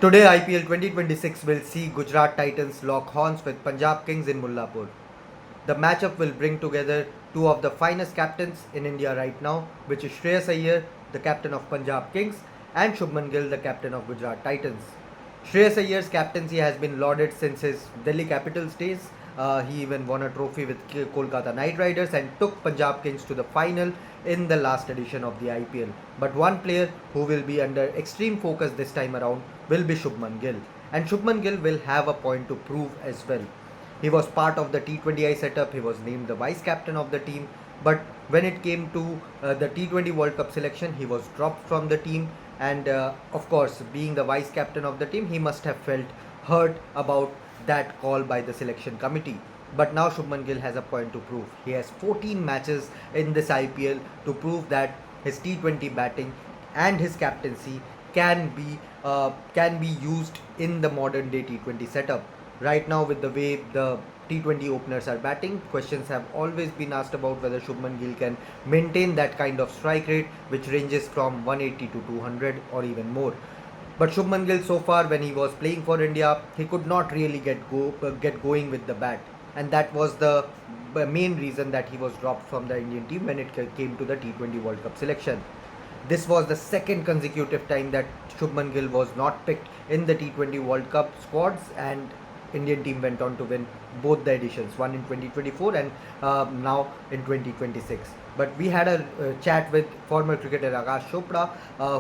Today, IPL 2026 will see Gujarat Titans lock horns with Punjab Kings in Mullapur. The matchup will bring together two of the finest captains in India right now, which is Shreyas Iyer, the captain of Punjab Kings, and Shubman Gill, the captain of Gujarat Titans. Shreyas Iyer's captaincy has been lauded since his Delhi Capitals days. He even won a trophy with Kolkata Knight Riders and took Punjab Kings to the final in the last edition of the IPL. But one player who will be under extreme focus this time around will be Shubman Gill. And Shubman Gill will have a point to prove as well. He was part of the T20I setup, he was named the vice captain of the team, but when it came to the T20 World Cup selection, he was dropped from the team. And of course, being the vice captain of the team, he must have felt hurt about that call by the selection committee. But now Shubman Gill has a point to prove. He has 14 matches in this IPL to prove that his T20 batting and his captaincy can be used in the modern day T20 setup. Right now, with the way the T20 openers are batting, questions have always been asked about whether Shubman Gill can maintain that kind of strike rate, which ranges from 180 to 200 or even more. But Shubman Gill, so far when he was playing for India, he could not really get going with the bat, and that was the main reason that he was dropped from the Indian team when it came to the T20 World Cup selection. This was the second consecutive time that Shubman Gill was not picked in the T20 World Cup squads, and Indian team went on to win both the editions, one in 2024 and now in 2026. But we had a chat with former cricketer Akash Chopra,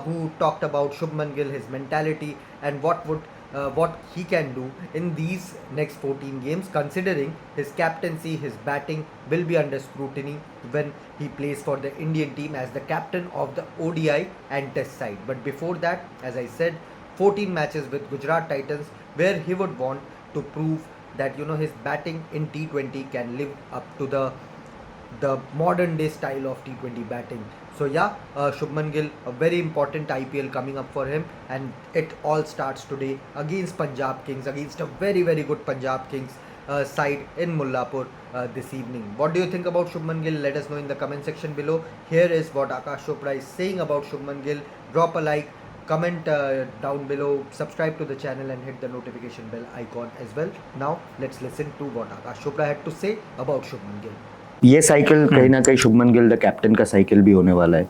who talked about Shubman Gill, his mentality, and what he can do in these next 14 games, considering his captaincy, his batting will be under scrutiny when he plays for the Indian team as the captain of the ODI and Test side. But before that, as I said, 14 matches with Gujarat Titans, where he would want to prove that his batting in T20 can live up to the modern day style of T20 batting. So yeah, Shubman Gill, a very important IPL coming up for him, and it all starts today against Punjab Kings, against a very good Punjab Kings side in Mullapur this evening. What do you think about Shubman Gill? Let us know in the comment section below. Here is what Akash Chopra is saying about Shubman Gill. Drop a like, comment down below, subscribe to the channel and hit the notification bell icon as well. Now let's listen to what Akash Chopra had to say about Shubman Gill. ये cycle कहीं ना कहीं Shubman Gill the captain का cycle भी होने वाला है.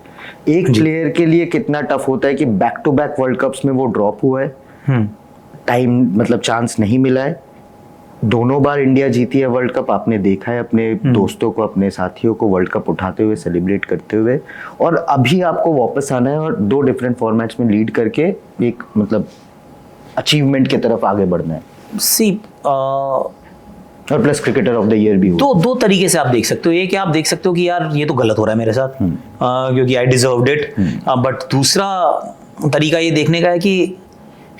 एक प्लेयर के लिए कितना टफ होता है कि back to back world cups में वो ड्रॉप हुआ है, टाइम मतलब चांस नहीं मिला है. दोनों बार इंडिया जीती है वर्ल्ड कप, आपने देखा है अपने दोस्तों को, अपने साथियों को वर्ल्ड कप उठाते हुए, सेलिब्रेट करते हुए, और अभी आपको वापस आना है और दो डिफरेंट फॉर्मेट्स में लीड करके एक मतलब अचीवमेंट की तरफ आगे बढ़ना है. और plus cricketer of the year भी हो. तो दो तरीके से आप देख सकते हो. एक आप देख सकते हो कि यार ये तो गलत हो रहा है मेरे साथ, क्योंकि आई डिजर्व्ड इट. बट दूसरा तरीका ये देखने का है कि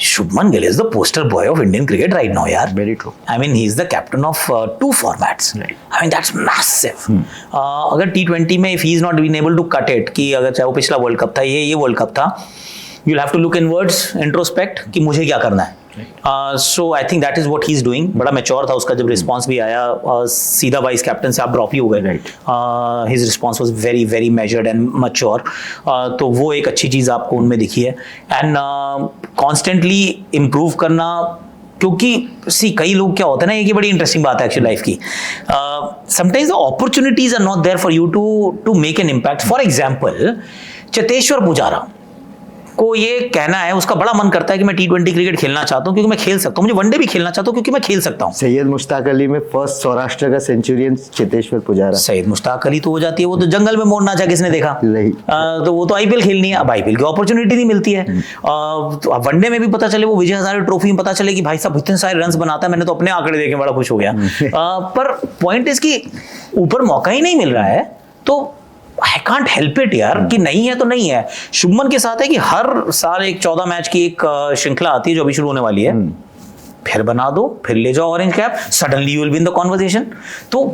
Shubman Gill is the poster boy of Indian cricket right now यार. Very true. I mean he is the captain of 2 formats. I mean that's massive. अगर T20 में if he is not been able to cut it, कि अगर चाहे वो पिछला world cup था, ये वर्ल्ड कप था, you will have to look inwards, introspect, कि मुझे क्या करना है. So I think that is what he's doing. बड़ा मैच्योर था उसका जब रिस्पॉन्स भी आया, सीधा वाइस कैप्टन से आप ड्रॉप ही हो गए. His response was very measured and mature. तो वो एक अच्छी चीज़ आपको उनमें दिखी है. एंड कॉन्स्टेंटली इम्प्रूव करना, क्योंकि कई लोग क्या होता है ना, ये बड़ी इंटरेस्टिंग बात है एक्चुअली लाइफ की. Sometimes the opportunities are not there for you to make an impact. For example, Cheteshwar Pujara को ये कहना है, उसका बड़ा मन करता है कि मैं T20 क्रिकेट खेलना चाहता हूं क्योंकि मैं खेल सकता हूं, मुझे वनडे भी खेलना चाहता हूं क्योंकि मैं खेल सकता हूं. सैयद मुश्ताक अली में फर्स्ट सौराष्ट्र का सेंचुरियन चेतेश्वर पुजारा. सैयद मुश्ताक अली तो हो जाती है, वो तो जंगल में मोड़ नाचा किसने देखा. तो वो तो IPL खेलनी है. अब IPL की अपॉर्चुनिटी नहीं मिलती है. तो वनडे में भी पता चले, वो विजय हजारे ट्रॉफी में पता चले कि भाई साहब इतने सारे रन बनाता है, मैंने तो अपने आंकड़े देखे बड़ा खुश हो गया. पर पॉइंट इज कि ऊपर मौका ही नहीं मिल रहा है, तो आई कांट हेल्प इट यार, कि नहीं है तो नहीं है. शुभमन के साथ है कि हर साल एक 14 मैच की एक श्रृंखला आती है जो अभी शुरू होने वाली है. फिर बना दो, फिर ले जाओ orange cap, suddenly you will be in the conversation. तो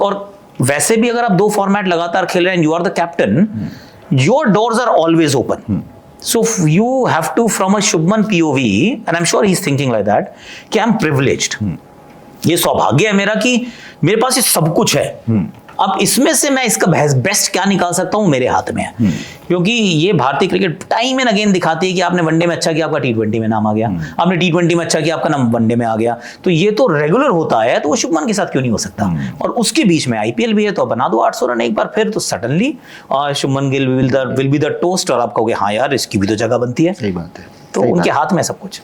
और वैसे भी अगर आप 2 फॉर्मेट लगातार खेल रहे हैं, you are the captain, your doors are always open. So you have to, from a Shubman POV, and I'm sure he's thinking like that, कि I'm privileged. ये सौभाग्य है मेरा कि मेरे पास ये सब कुछ है. अब इसमें से मैं इसका बेस्ट क्या निकाल सकता हूं, मेरे हाथ में है, क्योंकि ये भारतीय क्रिकेट टाइम एंड अगेन दिखाती है कि आपने वनडे में अच्छा किया, आपका टी20 में नाम आ गया, आपने टी20 में अच्छा किया, आपका नाम वनडे में आ गया। तो ये तो रेगुलर होता है, तो वो शुभमन के साथ क्यों नहीं हो सकता? और उसके बीच में आईपीएल भी है, तो बना दो 800 रन एक बार फिर, तो suddenly Shubman Gill will be the toast, और आप कहोगे हाँ यार इसकी भी तो जगह बनती है। सही बात है, तो उनके हाथ में सब कुछ।